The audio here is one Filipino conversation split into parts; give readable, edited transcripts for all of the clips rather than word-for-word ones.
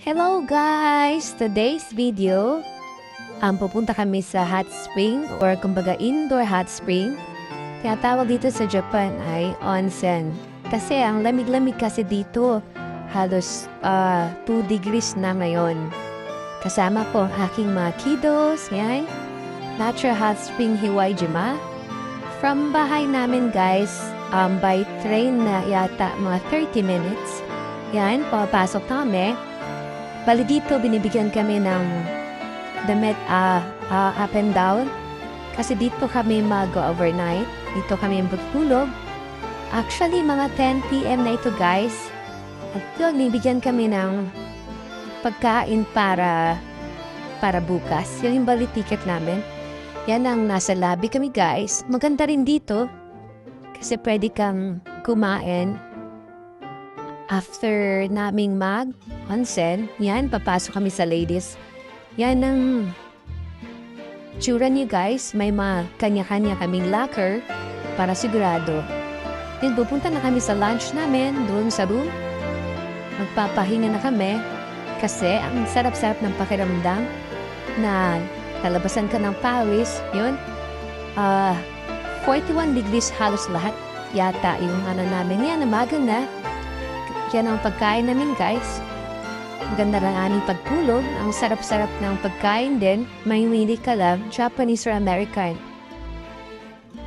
Hello guys! Today's video, pupunta kami sa hot spring or kumbaga indoor hot spring. Tinatawag dito sa Japan ay onsen. Kasi ang lamig-lamig kasi dito, halos 2 degrees na ngayon. Kasama ko ang aking mga kiddos, yan. Natural hot spring Hiwaijima. From bahay namin guys, by train na yata mga 30 minutes. Yan, papasok kami. Bali dito, binibigyan kami ng damit up and down. Kasi dito kami mag-overnight. Dito kami magtulog. Actually, mga 10 p.m. na ito, guys. At yun, binibigyan kami ng pagkain para bukas. Yun yung bali ticket namin. Yan ang nasa lobby kami, guys. Maganda rin dito. Kasi pwede kang kumain. After naming onsen, yan, papasok kami sa ladies. Yan ang tsura niyo guys, may mga kanya-kanya kaming locker para sigurado. Then pupunta na kami sa lunch namin, doon sa room. Magpapahinga na kami kasi ang sarap-sarap ng pakiramdam na nalabasan ka ng pawis. Yun, 41 degrees halos lahat yata yung namin. Yan, maganda. Yan ang pagkain namin guys. Ang ganda ng aming pagtulog. Ang sarap-sarap ng pagkain din. May hindi ka lang, Japanese or American.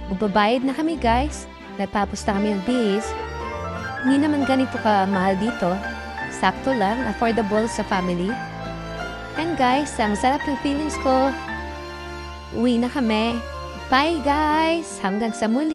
Magbabayad na kami guys. Natapos na kami ang bihis. Hindi naman ganito ka mahal dito. Sakto lang, affordable sa family. And guys, ang sarap ng feelings ko. Uwi na kami. Bye guys! Hanggang sa muli!